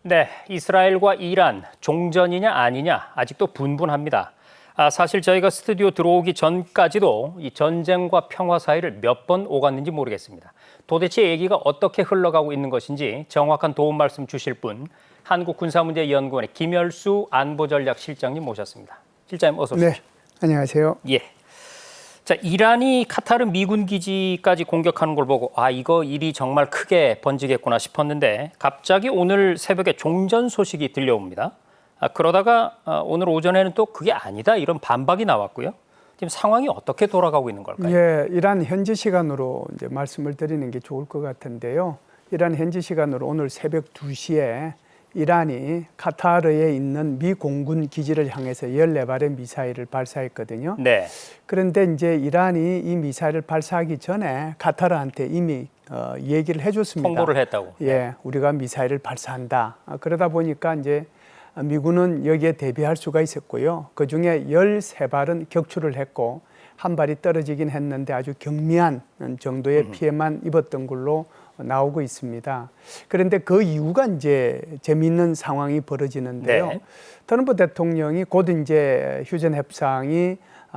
네, 이스라엘과 이란 종전이냐 아니냐 아직도 분분합니다. 사실 저희가 스튜디오 들어오기 전까지도 이 전쟁과 평화 사이를 몇 번 오갔는지 모르겠습니다. 도대체 얘기가 어떻게 흘러가고 있는 것인지 정확한 도움 말씀 주실 분, 한국군사문제연구원의 김열수 안보전략실장님 모셨습니다. 실장님 어서 오십시오. 네, 안녕하세요. 예. 자, 이란이 카타르 미군 기지까지 공격하는 걸 보고 이거 일이 정말 크게 번지겠구나 싶었는데 갑자기 오늘 새벽에 종전 소식이 들려옵니다. 그러다가 오늘 오전에는 또 그게 아니다 이런 반박이 나왔고요. 지금 상황이 어떻게 돌아가고 있는 걸까요? 예, 이란 현지 시간으로 이제 말씀을 드리는 게 좋을 것 같은데요. 이란 현지 시간으로 오늘 새벽 2시에 이란이 카타르에 있는 미 공군 기지를 향해서 14발의 미사일을 발사했거든요. 네. 그런데 이제 이란이 이 미사일을 발사하기 전에 카타르한테 이미 얘기를 해줬습니다. 통보를 했다고. 예, 우리가 미사일을 발사한다. 그러다 보니까 이제 미군은 여기에 대비할 수가 있었고요. 그중에 13발은 격추를 했고 한 발이 떨어지긴 했는데 아주 경미한 정도의 피해만 입었던 걸로 나오고 있습니다. 그런데 그 이후가 이제 재미있는 상황이 벌어지는데요. 네. 트럼프 대통령이 곧 이제 휴전 협상이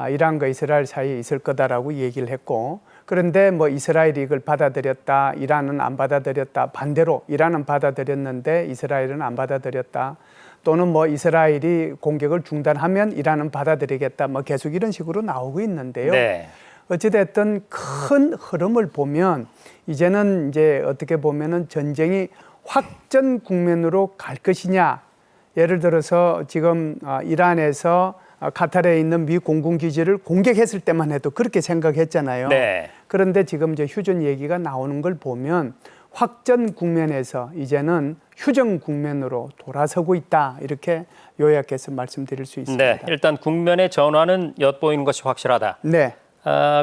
이란과 이스라엘 사이에 있을 거다라고 얘기를 했고, 그런데 뭐 이스라엘이 이걸 받아들였다, 이란은 안 받아들였다, 반대로 이란은 받아들였는데 이스라엘은 안 받아들였다. 또는 뭐 이스라엘이 공격을 중단하면 이란은 받아들이겠다. 뭐 계속 이런 식으로 나오고 있는데요. 네. 어찌됐든 큰 흐름을 보면 이제는 이제 어떻게 보면은 전쟁이 확전 국면으로 갈 것이냐. 예를 들어서 지금 이란에서 카타르에 있는 미 공군 기지를 공격했을 때만 해도 그렇게 생각했잖아요. 네. 그런데 지금 이제 휴전 얘기가 나오는 걸 보면 확전 국면에서 이제는 휴전 국면으로 돌아서고 있다. 이렇게 요약해서 말씀드릴 수 있습니다. 네. 일단 국면의 전환은 엿보이는 것이 확실하다. 네.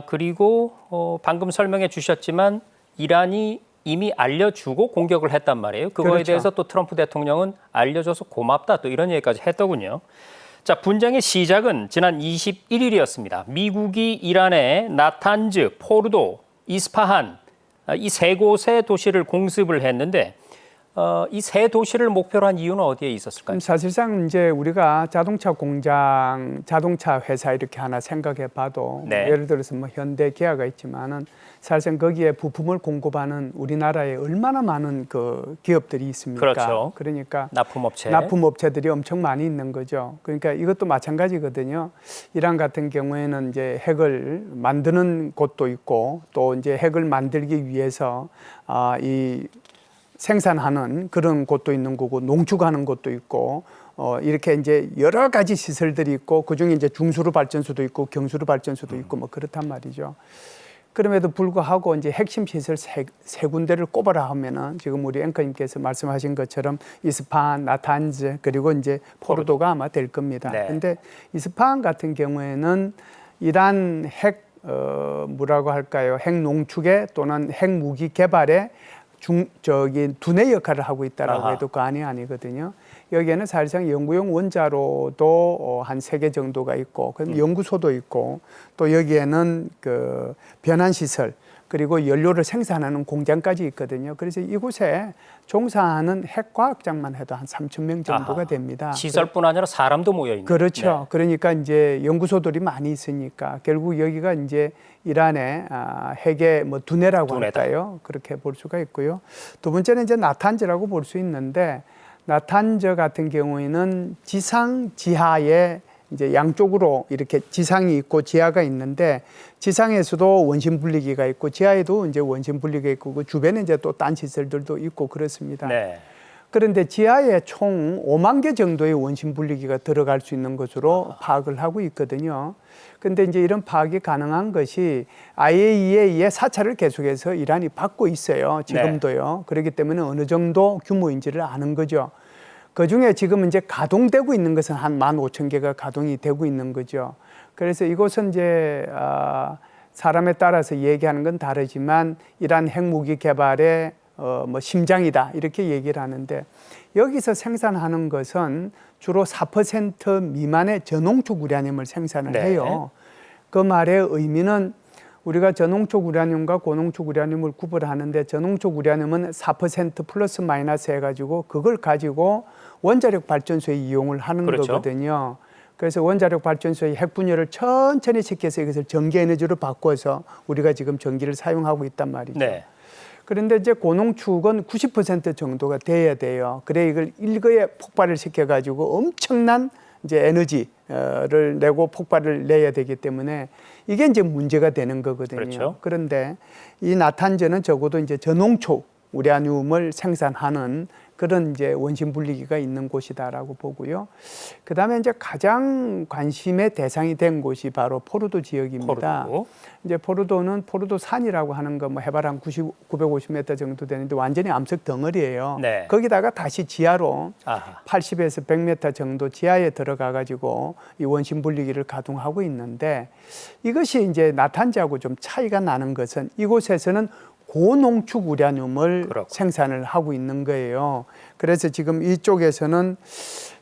그리고 방금 설명해 주셨지만 이란이 이미 알려주고 공격을 했단 말이에요. 그거에 그렇죠. 대해서 또 트럼프 대통령은 알려줘서 고맙다 또 이런 얘기까지 했더군요. 자, 분쟁의 시작은 지난 21일이었습니다. 미국이 이란의 나탄즈, 포르도, 이스파한 이 세 곳의 도시를 공습을 했는데 이 세 도시를 목표로 한 이유는 어디에 있었을까요? 사실상 이제 우리가 자동차 공장, 자동차 회사 이렇게 하나 생각해 봐도 네. 예를 들어서 뭐 현대, 기아가 있지만은 사실상 거기에 부품을 공급하는 우리나라에 얼마나 많은 그 기업들이 있습니까? 그렇죠. 그러니까 납품업체들이 엄청 많이 있는 거죠. 그러니까 이것도 마찬가지거든요. 이란 같은 경우에는 이제 핵을 만드는 곳도 있고 또 이제 핵을 만들기 위해서 이 생산하는 그런 곳도 있는 거고 농축하는 곳도 있고 이렇게 이제 여러 가지 시설들이 있고 그중에 이제 중수로 발전소도 있고 경수로 발전소도 있고 뭐 그렇단 말이죠. 그럼에도 불구하고 이제 핵심 시설 세 군데를 꼽아라 하면은 지금 우리 앵커님께서 말씀하신 것처럼 이스파한, 나탄즈 그리고 이제 포르도가 아마 될 겁니다. 그런데 네. 이스파한 같은 경우에는 이란 핵 뭐라고 할까요? 핵 농축에 또는 핵 무기 개발에 두뇌 역할을 하고 있다라고 해도 과언이 아니거든요. 여기에는 사실상 연구용 원자로도 한 3개 정도가 있고, 그럼 연구소도 있고, 또 여기에는 그 변환 시설 그리고 연료를 생산하는 공장까지 있거든요. 그래서 이곳에 종사하는 핵과학장만 해도 한 3,000명 정도가 됩니다. 시설뿐 아니라 사람도 모여 있는. 그렇죠. 네. 그러니까 이제 연구소들이 많이 있으니까 결국 여기가 이제 이란의 핵의 뭐 두뇌라고 할까요? 그렇게 볼 수가 있고요. 두 번째는 이제 나탄즈라고 볼 수 있는데 나탄즈 같은 경우에는 지상 지하에 이제 양쪽으로 이렇게 지상이 있고 지하가 있는데 지상에서도 원심 분리기가 있고 지하에도 이제 원심 분리기가 있고 그 주변에 이제 또 딴 시설들도 있고 그렇습니다. 네. 그런데 지하에 총 5만 개 정도의 원심 분리기가 들어갈 수 있는 것으로 파악을 하고 있거든요. 그런데 이제 이런 파악이 가능한 것이 IAEA의 사찰을 계속해서 이란이 받고 있어요. 지금도요. 그렇기 때문에 어느 정도 규모인지를 아는 거죠. 그중에 지금 이제 가동되고 있는 것은 한 15,000개가 가동이 되고 있는 거죠. 그래서 이곳은 이제 사람에 따라서 얘기하는 건 다르지만 이란 핵무기 개발의 뭐 심장이다 이렇게 얘기를 하는데 여기서 생산하는 것은 주로 4% 미만의 저농축 우라늄을 생산을 해요. 그 말의 의미는 우리가 저농축 우라늄과 고농축 우라늄을 구분하는데 저농축 우라늄은 4% 플러스 마이너스 해가지고 그걸 가지고 원자력 발전소에 이용을 하는 그렇죠. 거거든요. 그래서 원자력 발전소의 핵분열을 천천히 시켜서 이것을 전기 에너지로 바꿔서 우리가 지금 전기를 사용하고 있단 말이죠. 네. 그런데 이제 고농축은 90% 정도가 돼야 돼요. 그래 이걸 일거에 폭발을 시켜가지고 엄청난 이제 에너지를 내고 폭발을 내야 되기 때문에 이게 이제 문제가 되는 거거든요. 그렇죠. 그런데 이 나탄저는 적어도 이제 저농축 우라늄을 생산하는 그런 이제 원심 분리기가 있는 곳이다라고 보고요. 그다음에 이제 가장 관심의 대상이 된 곳이 바로 포르도 지역입니다. 포르도. 이제 포르도는 포르도 산이라고 하는 거 뭐 해발 한 950m 정도 되는데 완전히 암석 덩어리예요. 네. 거기다가 다시 지하로 아하. 80에서 100m 정도 지하에 들어가 가지고 이 원심 분리기를 가동하고 있는데 이것이 이제 나탄저하고 좀 차이가 나는 것은 이곳에서는 고농축 우라늄을 그렇고. 생산을 하고 있는 거예요. 그래서 지금 이쪽에서는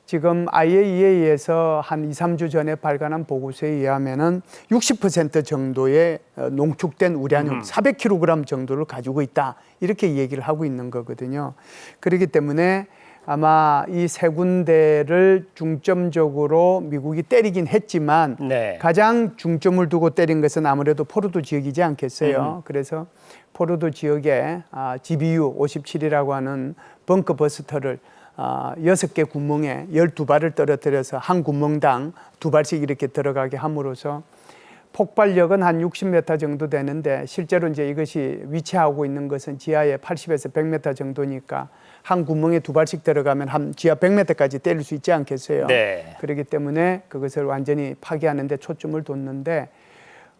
지금 IAEA에서 한 2, 3주 전에 발간한 보고서에 의하면은 60% 정도의 농축된 우라늄 400kg 정도를 가지고 있다. 이렇게 얘기를 하고 있는 거거든요. 그렇기 때문에 아마 이 세 군데를 중점적으로 미국이 때리긴 했지만 네. 가장 중점을 두고 때린 것은 아무래도 포르도 지역이지 않겠어요. 그래서 포르도 지역에 GBU 57이라고 하는 벙커 버스터를 6개 구멍에 12발을 떨어뜨려서 한 구멍당 2발씩 이렇게 들어가게 함으로써 폭발력은 한 60m 정도 되는데 실제로 이제 이것이 위치하고 있는 것은 지하에 80에서 100m 정도니까 한 구멍에 2발씩 들어가면 한 지하 100m까지 때릴 수 있지 않겠어요. 네. 그렇기 때문에 그것을 완전히 파괴하는 데 초점을 뒀는데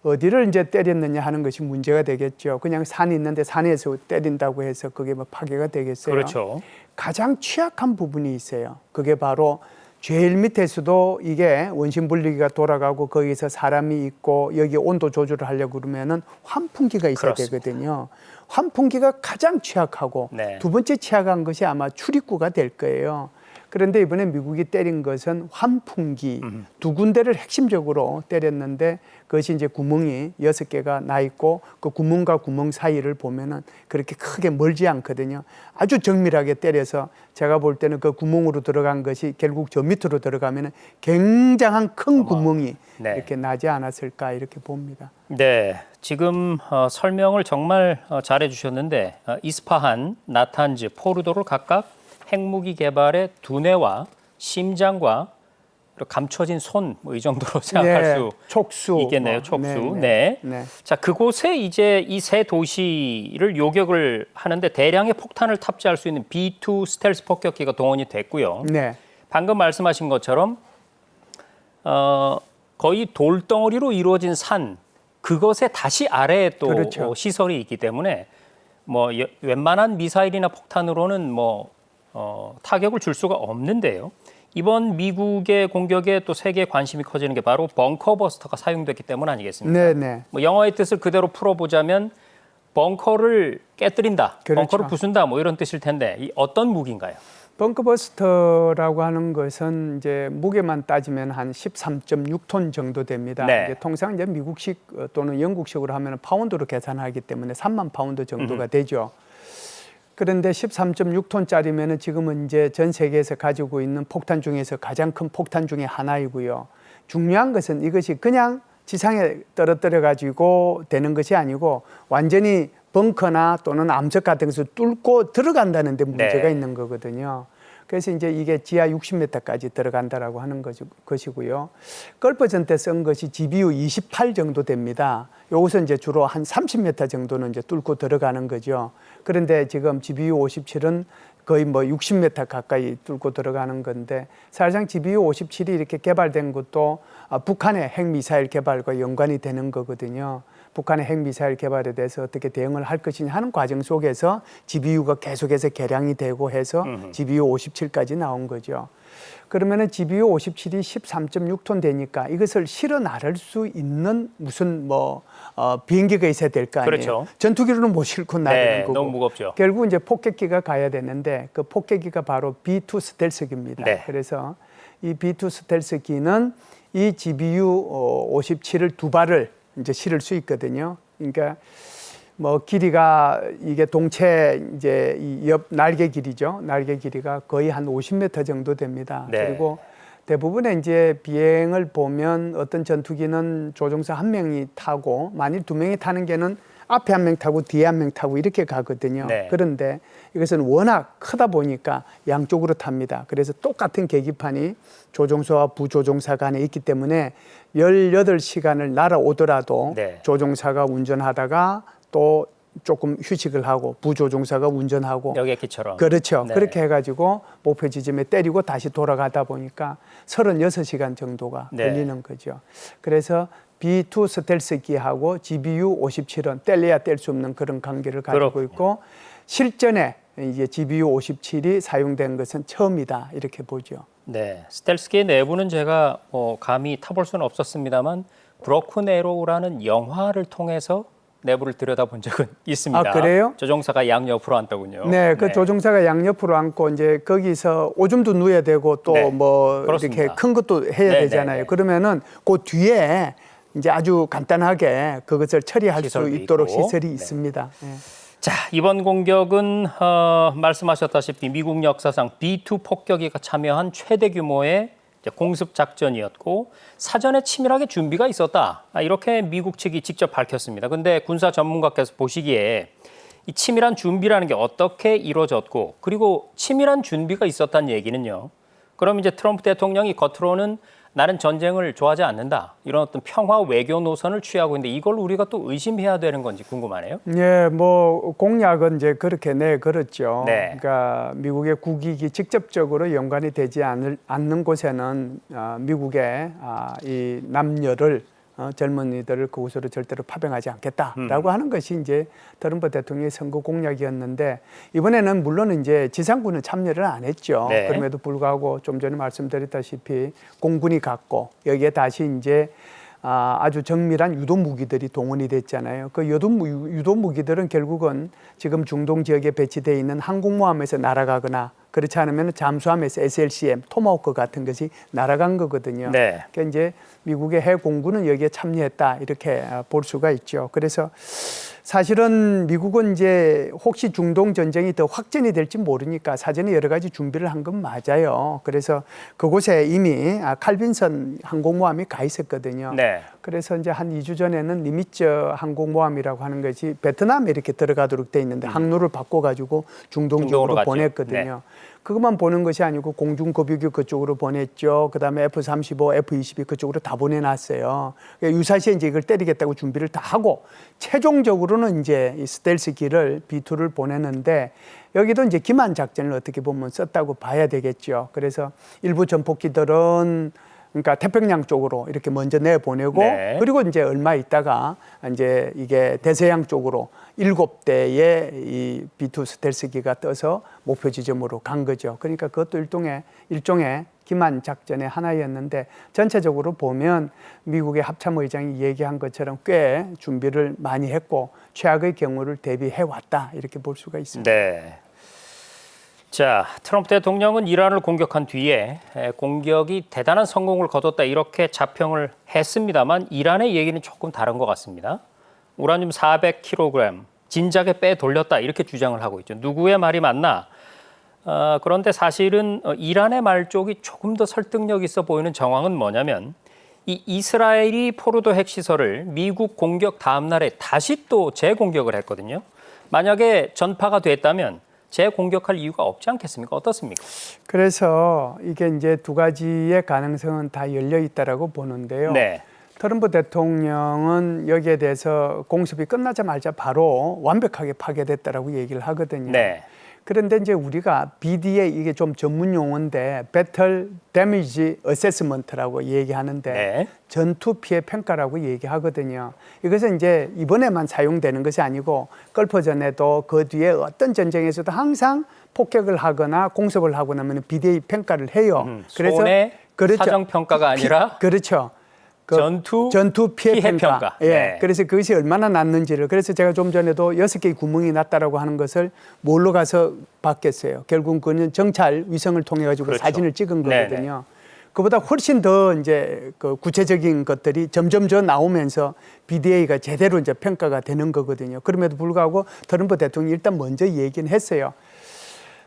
어디를 이제 때렸느냐 하는 것이 문제가 되겠죠. 그냥 산이 있는데 산에서 때린다고 해서 그게 뭐 파괴가 되겠어요. 그렇죠. 가장 취약한 부분이 있어요. 그게 바로 제일 밑에서도 이게 원심 분리기가 돌아가고 거기서 사람이 있고 여기 온도 조절을 하려고 그러면은 환풍기가 있어야 그렇습니다. 되거든요. 환풍기가 가장 취약하고 네. 두 번째 취약한 것이 아마 출입구가 될 거예요. 그런데 이번에 미국이 때린 것은 환풍기 두 군데를 핵심적으로 때렸는데 그것이 이제 구멍이 6개가 나 있고 그 구멍과 구멍 사이를 보면은 그렇게 크게 멀지 않거든요. 아주 정밀하게 때려서 제가 볼 때는 그 구멍으로 들어간 것이 결국 저 밑으로 들어가면은 굉장한 큰 구멍이 네. 이렇게 나지 않았을까 이렇게 봅니다. 네, 지금 설명을 정말 잘해 주셨는데 이스파한, 나탄즈, 포르도를 각각 핵무기 개발의 두뇌와 심장과 그리고 감춰진 손 뭐 이 정도로 생각할 네, 수 촉수 있겠네요. 뭐, 촉수. 네. 네. 자, 그곳에 이제 이 세 도시를 요격을 하는데 대량의 폭탄을 탑재할 수 있는 B2 스텔스 폭격기가 동원이 됐고요. 네. 방금 말씀하신 것처럼 거의 돌덩어리로 이루어진 산 그것의 다시 아래에 또 그렇죠. 시설이 있기 때문에 뭐 웬만한 미사일이나 폭탄으로는 뭐 타격을 줄 수가 없는데요. 이번 미국의 공격에 또 세계의 관심이 커지는 게 바로 벙커버스터가 사용됐기 때문 아니겠습니까? 네, 네. 뭐 영어의 뜻을 그대로 풀어보자면 벙커를 깨뜨린다, 그렇죠. 벙커를 부순다, 뭐 이런 뜻일 텐데 이 어떤 무기인가요? 벙커버스터라고 하는 것은 이제 무게만 따지면 한 13.6톤 정도 됩니다. 네. 이제 통상 이제 미국식 또는 영국식으로 하면 파운드로 계산하기 때문에 3만 파운드 정도가 되죠. 그런데 13.6톤짜리면은 지금은 이제 전 세계에서 가지고 있는 폭탄 중에서 가장 큰 폭탄 중에 하나이고요. 중요한 것은 이것이 그냥 지상에 떨어뜨려 가지고 되는 것이 아니고 완전히 벙커나 또는 암석 같은 것을 뚫고 들어간다는 데 문제가 네. 있는 거거든요. 그래서 이제 이게 지하 60m까지 들어간다라고 하는 것이고요. 걸퍼전 때 쓴 것이 GBU 28 정도 됩니다. 여기서 이제 주로 한 30m 정도는 이제 뚫고 들어가는 거죠. 그런데 지금 GBU 57은 거의 뭐 60m 가까이 뚫고 들어가는 건데 사실상 GBU 57이 이렇게 개발된 것도 북한의 핵미사일 개발과 연관이 되는 거거든요. 북한의 핵미사일 개발에 대해서 어떻게 대응을 할 것이냐 하는 과정 속에서 GBU가 계속해서 개량이 되고 해서 GBU 57까지 나온 거죠. 그러면은 GBU 57이 13.6톤 되니까 이것을 실어 나를 수 있는 무슨 비행기가 있어야 될 거 아니에요. 그렇죠. 전투기로는 못 싣고 나가는 네, 거고. 너무 무겁죠. 결국 이제 폭격기가 가야 되는데 그 폭격기가 바로 B2 스텔스기입니다. 네. 그래서 이 B2 스텔스기는 이 GBU 57을 두 발을 이제 실을 수 있거든요. 그러니까 뭐 길이가 이게 동체 이제 이 옆 날개 길이죠. 날개 길이가 거의 한 50m 정도 됩니다. 네. 그리고 대부분의 이제 비행을 보면 어떤 전투기는 조종사 한 명이 타고 만일 두 명이 타는 게는 앞에 한 명 타고 뒤에 한 명 타고 이렇게 가거든요. 네. 그런데 이것은 워낙 크다 보니까 양쪽으로 탑니다. 그래서 똑같은 계기판이 조종사와 부조종사 간에 있기 때문에 18시간을 날아오더라도 네. 조종사가 운전하다가 또 조금 휴식을 하고 부조종사가 운전하고 여객기처럼. 그렇죠. 네. 그렇게 해가지고 목표 지점에 때리고 다시 돌아가다 보니까 36시간 정도가 네. 걸리는 거죠. 그래서 B2 스텔스기하고 GBU 57은 뗄래야 뗄 수 없는 그런 관계를 가지고 그렇군요. 있고 실전에 이제 GBU 57이 사용된 것은 처음이다 이렇게 보죠. 네, 스텔스기의 내부는 제가 감히 타볼 수는 없었습니다만 브로큰 에로우라는 영화를 통해서 내부를 들여다본 적은 있습니다. 아, 그래요? 조종사가 양옆으로 앉더군요. 네, 그 조종사가 양옆으로 앉고 이제 거기서 오줌도 누워야 되고 또 네, 뭐 그렇습니다. 이렇게 큰 것도 해야 네, 되잖아요. 네, 네. 그러면은 그 뒤에 이제 아주 간단하게 그것을 처리할 수 시설도 있도록 있고. 시설이 네. 있습니다. 네. 자, 이번 공격은 말씀하셨다시피 미국 역사상 B2 폭격기가 참여한 최대 규모의 이제 공습 작전이었고 사전에 치밀하게 준비가 있었다. 이렇게 미국 측이 직접 밝혔습니다. 근데 군사 전문가께서 보시기에 이 치밀한 준비라는 게 어떻게 이루어졌고 그리고 치밀한 준비가 있었다는 얘기는요. 그럼 이제 트럼프 대통령이 겉으로는 나는 전쟁을 좋아하지 않는다. 이런 어떤 평화 외교 노선을 취하고 있는데 이걸 우리가 또 의심해야 되는 건지 궁금하네요. 예, 뭐 공약은 이제 그렇게 그렇죠. 네. 그러니까 미국의 국익이 직접적으로 연관이 되지 않는 곳에는 미국의 이 남녀를 젊은이들을 그곳으로 절대로 파병하지 않겠다라고 하는 것이 이제 트럼프 대통령의 선거 공약이었는데 이번에는 물론 이제 지상군은 참여를 안 했죠. 네. 그럼에도 불구하고 좀 전에 말씀드렸다시피 공군이 갔고 여기에 다시 이제 아주 정밀한 유도 무기들이 동원이 됐잖아요. 그 유도 무기들은 결국은 지금 중동 지역에 배치되어 있는 항공모함에서 날아가거나 그렇지 않으면 잠수함에서 SLCM, 토마호크 같은 것이 날아간 거거든요. 네. 그러니까 이제 미국의 해 공군은 여기에 참여했다 이렇게 볼 수가 있죠. 그래서 사실은 미국은 이제 혹시 중동 전쟁이 더 확전이 될지 모르니까 사전에 여러 가지 준비를 한 건 맞아요. 그래서 그곳에 이미 칼빈선 항공모함이 가 있었거든요. 네. 그래서 이제 한 2주 전에는 니미츠 항공모함이라고 하는 것이 베트남에 이렇게 들어가도록 돼 있는데 항로를 바꿔가지고 중동 중동으로 지역으로 갔죠. 보냈거든요. 그것만 보는 것이 아니고 공중급유기 그쪽으로 보냈죠. 그다음에 F-35, F-22 그쪽으로 다 보내놨어요. 그러니까 유사시에 이제 이걸 때리겠다고 준비를 다 하고 최종적으로는 이제 이 스텔스기를 B2를 보내는데 여기도 이제 기만 작전을 어떻게 보면 썼다고 봐야 되겠죠. 그래서 일부 전폭기들은 그러니까 태평양 쪽으로 이렇게 먼저 내보내고 네. 그리고 이제 얼마 있다가 이제 이게 대서양 쪽으로 7대의 이 B2 스텔스기가 떠서 목표 지점으로 간 거죠. 그러니까 그것도 일종의 기만 작전의 하나였는데 전체적으로 보면 미국의 합참의장이 얘기한 것처럼 꽤 준비를 많이 했고 최악의 경우를 대비해 왔다 이렇게 볼 수가 있습니다. 네. 자, 트럼프 대통령은 이란을 공격한 뒤에 공격이 대단한 성공을 거뒀다 이렇게 자평을 했습니다만 이란의 얘기는 조금 다른 것 같습니다. 우라늄 400kg 진작에 빼돌렸다 이렇게 주장을 하고 있죠. 누구의 말이 맞나? 그런데 사실은 이란의 말 쪽이 조금 더 설득력 있어 보이는 정황은 뭐냐면 이 이스라엘이 포르도 핵시설을 미국 공격 다음 날에 다시 또 재공격을 했거든요. 만약에 전파가 됐다면 재공격할 이유가 없지 않겠습니까? 어떻습니까? 그래서 이게 이제 두 가지의 가능성은 다 열려 있다라고 보는데요. 네. 트럼프 대통령은 여기에 대해서 공습이 끝나자마자 바로 완벽하게 파괴됐다라고 얘기를 하거든요. 네. 그런데 이제 우리가 BDA 이게 좀 전문 용어인데 배틀 데미지 어세스먼트라고 얘기하는데 네. 전투 피해 평가라고 얘기하거든요. 이것은 이제 이번에만 사용되는 것이 아니고 걸프전에도 그 뒤에 어떤 전쟁에서도 항상 폭격을 하거나 공습을 하고 나면 BDA 평가를 해요. 손해 그렇죠. 사정 평가가 아니라 그렇죠. 그 전투 피해 평가. 평가. 예. 네. 그래서 그것이 얼마나 났는지를 그래서 제가 좀 전에도 6개의 구멍이 났다라고 하는 것을 뭘로 가서 봤겠어요. 결국 그는 정찰 위성을 통해 가지고 그렇죠. 사진을 찍은 거거든요. 네네. 그보다 훨씬 더 이제 그 구체적인 것들이 점점 더 나오면서 BDA가 제대로 이제 평가가 되는 거거든요. 그럼에도 불구하고 트럼프 대통령이 일단 먼저 얘기는 했어요.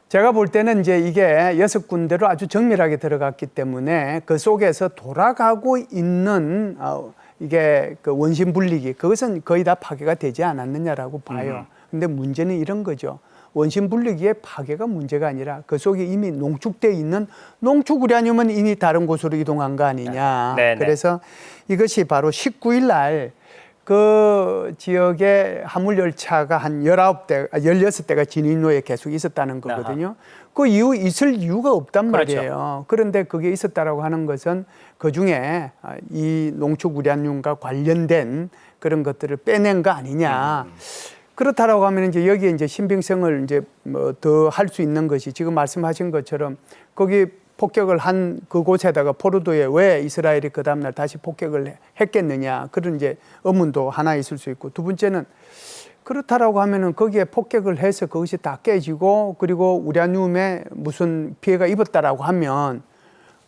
제가 볼 때는 이제 이게 6군데로 아주 정밀하게 들어갔기 때문에 그 속에서 돌아가고 있는 이게 그 원심 분리기 그것은 거의 다 파괴가 되지 않았느냐라고 봐요. 근데 문제는 이런 거죠. 원심 분리기의 파괴가 문제가 아니라 그 속에 이미 농축되어 있는 농축 우라늄은 이미 다른 곳으로 이동한 거 아니냐. 네네. 그래서 이것이 바로 19일 날 그 지역에 화물 열차가 한 16대가 진입로에 계속 있었다는 거거든요. 그 이후 있을 이유가 없단 말이에요. 그렇죠. 그런데 그게 있었다라고 하는 것은 그중에 이 농축 우라늄과 관련된 그런 것들을 빼낸 거 아니냐. 그렇다라고 하면 이제 여기에 이제 신빙성을 이제 뭐 더 할 수 있는 것이 지금 말씀하신 것처럼 거기 폭격을 한 그곳에다가 포르도에 왜 이스라엘이 그 다음날 다시 폭격을 했겠느냐 그런 이제 의문도 하나 있을 수 있고, 두 번째는 그렇다라고 하면은 거기에 폭격을 해서 그것이 다 깨지고 그리고 우라늄에 무슨 피해가 입었다라고 하면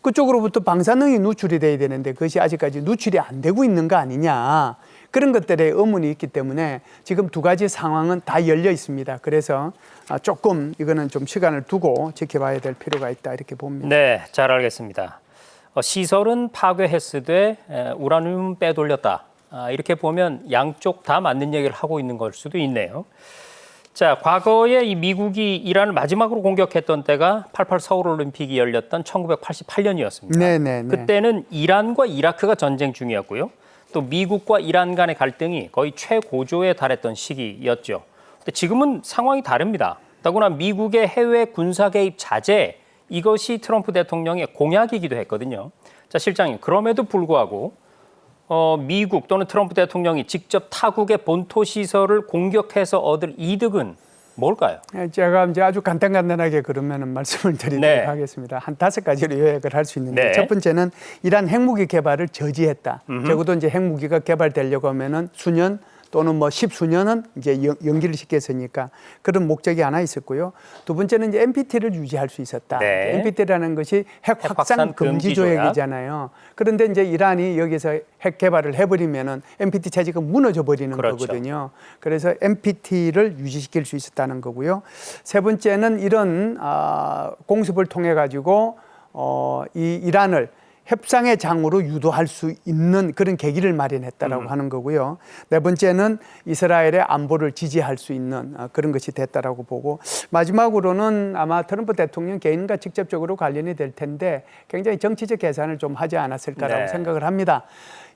그쪽으로부터 방사능이 누출이 돼야 되는데 그것이 아직까지 누출이 안 되고 있는 거 아니냐. 그런 것들에 의문이 있기 때문에 지금 두 가지 상황은 다 열려 있습니다. 그래서 조금 이거는 좀 시간을 두고 지켜봐야 될 필요가 있다 이렇게 봅니다. 네, 잘 알겠습니다. 시설은 파괴했으되 우라늄 빼돌렸다. 이렇게 보면 양쪽 다 맞는 얘기를 하고 있는 걸 수도 있네요. 자, 과거에 이 미국이 이란을 마지막으로 공격했던 때가 88 서울올림픽이 열렸던 1988년이었습니다. 네네. 그때는 이란과 이라크가 전쟁 중이었고요. 또 미국과 이란 간의 갈등이 거의 최고조에 달했던 시기였죠. 근데 지금은 상황이 다릅니다. 더구나 미국의 해외 군사 개입 자제, 이것이 트럼프 대통령의 공약이기도 했거든요. 자, 실장님, 그럼에도 불구하고 미국 또는 트럼프 대통령이 직접 타국의 본토 시설을 공격해서 얻을 이득은 뭘까요? 제가 이제 아주 간단하게 그러면은 말씀을 드리도록 네. 하겠습니다. 한 5가지로 요약을 할 수 있는데, 네. 첫 번째는 이란 핵무기 개발을 저지했다. 적어도 이제 핵무기가 개발되려고 하면은 수년 또는 뭐 10수년은 이제 연기를 시켰으니까 그런 목적이 하나 있었고요. 두 번째는 이제 NPT를 유지할 수 있었다. 네. NPT라는 것이 핵 확산 금지 조약이잖아요. 그런데 이제 이란이 여기서 핵 개발을 해버리면은 NPT 체제가 무너져 버리는 그렇죠. 거거든요. 그래서 NPT를 유지시킬 수 있었다는 거고요. 세 번째는 이런 공습을 통해 가지고 이 이란을 협상의 장으로 유도할 수 있는 그런 계기를 마련했다라고 하는 거고요. 네 번째는 이스라엘의 안보를 지지할 수 있는 그런 것이 됐다라고 보고, 마지막으로는 아마 트럼프 대통령 개인과 직접적으로 관련이 될 텐데 굉장히 정치적 계산을 좀 하지 않았을까라고 네. 생각을 합니다.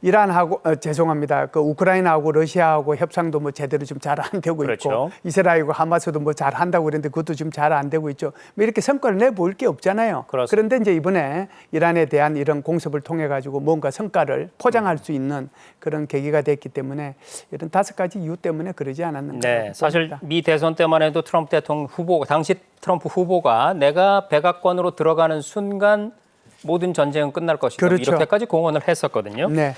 이란하고 죄송합니다. 그 우크라이나하고 러시아하고 협상도 뭐 제대로 좀 잘 안 되고 그렇죠. 있고, 이스라엘과 하마스도 뭐 잘 한다고 그랬는데 그것도 지금 잘 안 되고 있죠. 뭐 이렇게 성과를 내 보일 게 없잖아요. 그렇습니다. 그런데 이제 이번에 이란에 대한 이런 공습을 통해 가지고 뭔가 성과를 포장할 수 있는 그런 계기가 됐기 때문에 이런 5가지 이유 때문에 그러지 않았는가. 네, 사실 미 대선 때만 해도 트럼프 대통령 후보, 당시 트럼프 후보가 내가 백악관으로 들어가는 순간 모든 전쟁은 끝날 것이다. 그렇죠. 이렇게까지 공언을 했었거든요. 네.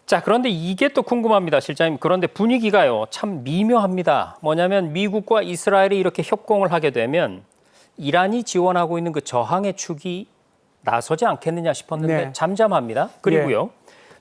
자, 그런데 이게 또 궁금합니다, 실장님. 그런데 분위기가요, 참 미묘합니다. 뭐냐면 미국과 이스라엘이 이렇게 협공을 하게 되면 이란이 지원하고 있는 그 저항의 축이 나서지 않겠느냐 싶었는데 네. 잠잠합니다. 그리고요,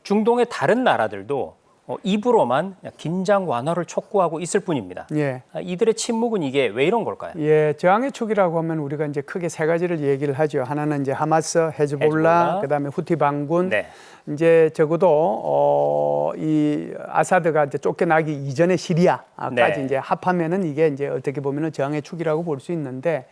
중동의 다른 나라들도 입으로만 긴장 완화를 촉구하고 있을 뿐입니다. 예. 이들의 침묵은 이게 왜 이런 걸까요? 예, 저항의 축이라고 하면 우리가 이제 크게 3가지를 얘기를 하죠. 하나는 이제 하마스, 헤즈볼라, 그다음에 후티 반군. 네. 이제 적어도 이 아사드가 이제 쫓겨나기 이전에 시리아까지 네. 이제 합하면은 이게 이제 어떻게 보면은 저항의 축이라고 볼 수 있는데,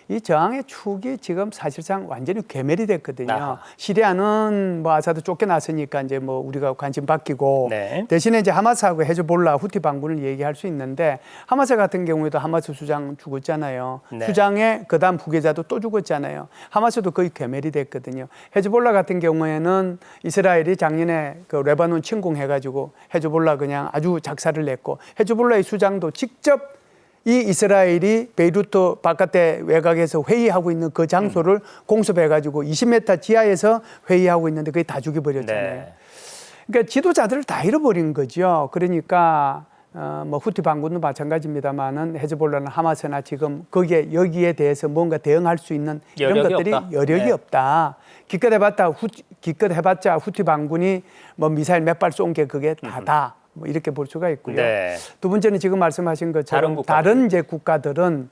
이 저항의 축이 지금 사실상 완전히 괴멸이 됐거든요. 아하. 시리아는 뭐 아사드 쫓겨났으니까 이제 뭐 우리가 관심 바뀌고, 네. 대신에 이제 하마스하고 헤즈볼라, 후티 반군을 얘기할 수 있는데, 하마스 같은 경우에도 하마스 수장 죽었잖아요. 네. 수장의 그다음 부계자도 또 죽었잖아요. 하마스도 거의 괴멸이 됐거든요. 헤즈볼라 같은 경우에는 이스라엘이 작년에 그 레바논 침공해가지고 헤즈볼라 그냥 아주 작사를 냈고, 헤즈볼라의 수장도 직접 이 이스라엘이 베이루트 바깥에 외곽에서 회의하고 있는 그 장소를 공습해가지고 20m 지하에서 회의하고 있는데 그게 다 죽여버렸잖아요. 네. 그러니까 지도자들을 다 잃어버린 거죠. 그러니까 뭐 후티 반군도 마찬가지입니다만은 헤즈볼라나 하마스나 지금 거기에 여기에 대해서 뭔가 대응할 수 있는 이런 여력이 것들이 없다. 여력이 네. 없다. 기껏 해봤자 후티 반군이 뭐 미사일 몇 발 쏜 게 그게 다다. 뭐 이렇게 볼 수가 있고요. 네. 두 번째는 지금 말씀하신 것처럼 다른 다른 이제 국가들은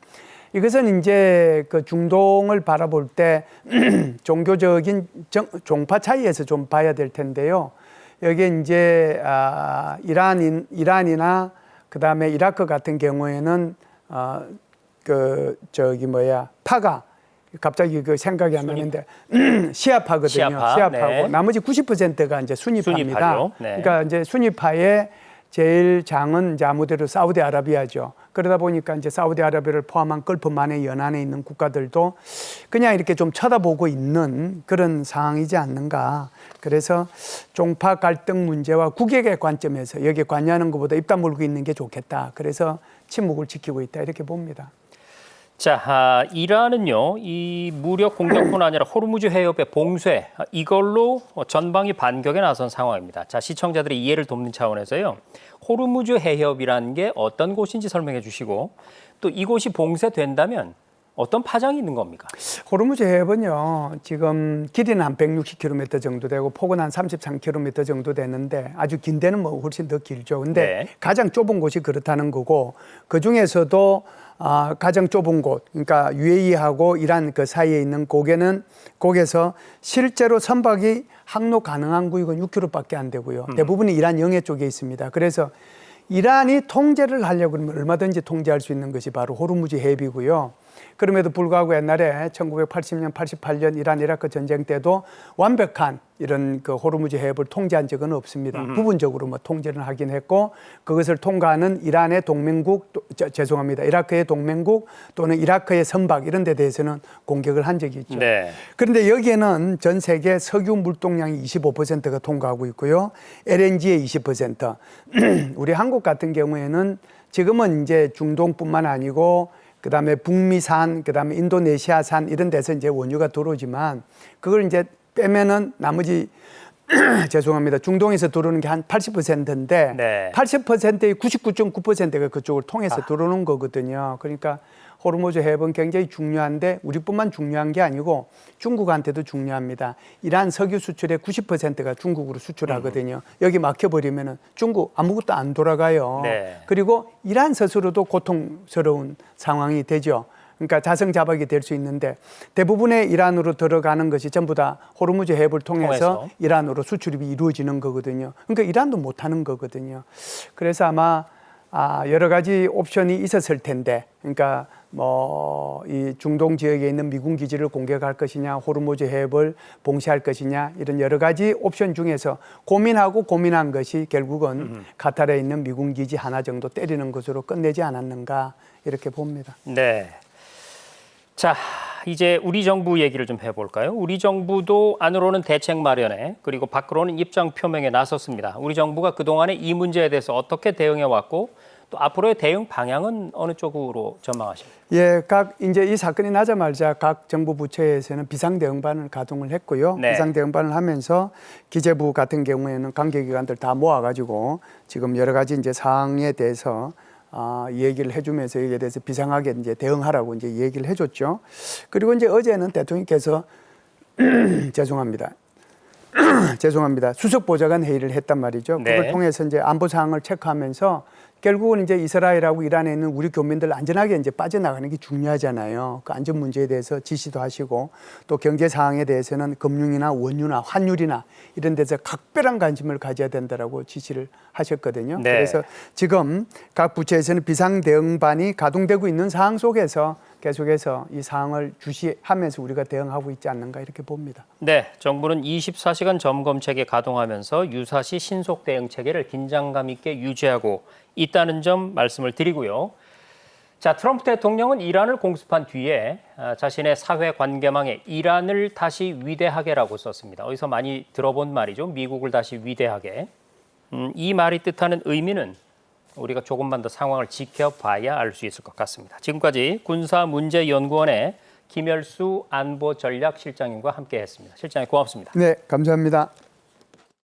이것은 이제 그 중동을 바라볼 때 종교적인 종파 차이에서 좀 봐야 될 텐데요. 여기에 이제 이란이나 그다음에 이라크 같은 경우에는 파가 갑자기 그 생각이 안 나는데 시아파거든요. 시아파고 네. 나머지 90%가 이제 순위파입니다. 순위파죠. 네. 그러니까 이제 순위파의 제일 장은 이제 아무래도 사우디아라비아죠. 그러다 보니까 이제 사우디아라비아를 포함한 걸프만의 연안에 있는 국가들도 그냥 이렇게 좀 쳐다보고 있는 그런 상황이지 않는가. 그래서 종파 갈등 문제와 국익의 관점에서 여기에 관여하는 것보다 입 다물고 있는 게 좋겠다. 그래서 침묵을 지키고 있다 이렇게 봅니다. 자, 이란은요, 이 무력 공격뿐 아니라 호르무즈 해협의 봉쇄, 이걸로 전방위 반격에 나선 상황입니다. 자, 시청자들의 이해를 돕는 차원에서요, 호르무즈 해협이라는 게 어떤 곳인지 설명해 주시고, 또 이곳이 봉쇄된다면 어떤 파장이 있는 겁니까? 호르무즈 해협은요, 지금 길이는 한 160km 정도 되고 폭은 한 33km 정도 되는데 아주 긴 데는 뭐 훨씬 더 길죠. 근데 네. 가장 좁은 곳이 그렇다는 거고 그 중에서도 가장 좁은 곳, 그러니까 UAE하고 이란 그 사이에 있는 거기서 실제로 선박이 항로 가능한 구역은 6km밖에 안 되고요. 대부분이 이란 영해 쪽에 있습니다. 그래서 이란이 통제를 하려고 그러면 얼마든지 통제할 수 있는 것이 바로 호르무즈 해협이고요. 그럼에도 불구하고 옛날에 1980년, 88년 이란 이라크 전쟁 때도 완벽한 이런 그 호르무즈 해협을 통제한 적은 없습니다. 부분적으로 뭐 통제는 하긴 했고 그것을 통과하는 이란의 동맹국, 이라크의 동맹국 또는 이라크의 선박 이런 데 대해서는 공격을 한 적이 있죠. 네. 그런데 여기에는 전 세계 석유 물동량이 25%가 통과하고 있고요. LNG의 20%. 우리 한국 같은 경우에는 지금은 이제 중동뿐만 아니고 그다음에 북미산, 그다음에 인도네시아산 이런 데서 이제 원유가 들어오지만 그걸 이제 빼면은 나머지 죄송합니다. 중동에서 들어오는 게 한 80%인데 네. 80%의 99.9%가 그쪽을 통해서 들어오는 거거든요. 그러니까 호르무즈 해협은 굉장히 중요한데 우리뿐만 중요한 게 아니고 중국한테도 중요합니다. 이란 석유 수출의 90%가 중국으로 수출하거든요. 여기 막혀버리면 중국 아무것도 안 돌아가요. 네. 그리고 이란 스스로도 고통스러운 상황이 되죠. 그러니까 자성자박이 될 수 있는데 대부분의 이란으로 들어가는 것이 전부 다 호르무즈 해협을 통해서 이란으로 수출입이 이루어지는 거거든요. 그러니까 이란도 못하는 거거든요. 그래서 아마 여러 가지 옵션이 있었을 텐데, 그러니까 뭐 이 중동 지역에 있는 미군 기지를 공격할 것이냐, 호르무즈 해협을 봉쇄할 것이냐 이런 여러 가지 옵션 중에서 고민한 것이 결국은 카타르에 있는 미군 기지 하나 정도 때리는 것으로 끝내지 않았는가 이렇게 봅니다. 네. 자, 이제 우리 정부 얘기를 좀 해볼까요? 우리 정부도 안으로는 대책 마련에 그리고 밖으로는 입장 표명에 나섰습니다. 우리 정부가 그동안에 이 문제에 대해서 어떻게 대응해 왔고 또 앞으로의 대응 방향은 어느 쪽으로 전망하십니까? 예, 이제 이 사건이 나자마자 각 정부 부처에서는 비상대응반을 가동을 했고요. 네. 비상대응반을 하면서 기재부 같은 경우에는 관계기관들 다 모아가지고 지금 여러 가지 이제 사항에 대해서 얘기를 해주면서 여기에 대해서 비상하게 이제 대응하라고 이제 얘기를 해줬죠. 그리고 이제 어제는 대통령께서 죄송합니다. 수석 보좌관 회의를 했단 말이죠. 그걸 네. 통해서 이제 안보 사항을 체크하면서 결국은 이제 이스라엘하고 이란에 있는 우리 교민들 안전하게 이제 빠져나가는 게 중요하잖아요. 그 안전 문제에 대해서 지시도 하시고 또 경제 사항에 대해서는 금융이나 원유나 환율이나 이런 데서 각별한 관심을 가져야 된다라고 지시를 하셨거든요. 네. 그래서 지금 각 부처에서는 비상대응반이 가동되고 있는 상황 속에서 계속해서 이 상황을 주시하면서 우리가 대응하고 있지 않는가 이렇게 봅니다. 네, 정부는 24시간 점검 체계 가동하면서 유사시 신속 대응 체계를 긴장감 있게 유지하고 있다는 점 말씀을 드리고요. 자, 트럼프 대통령은 이란을 공습한 뒤에 자신의 사회 관계망에 이란을 다시 위대하게라고 썼습니다. 어디서 많이 들어본 말이죠. 미국을 다시 위대하게. 이 말이 뜻하는 의미는 우리가 조금만 더 상황을 지켜봐야 알 수 있을 것 같습니다. 지금까지 군사문제연구원의 김열수 안보전략실장님과 함께했습니다. 실장님 고맙습니다. 네, 감사합니다.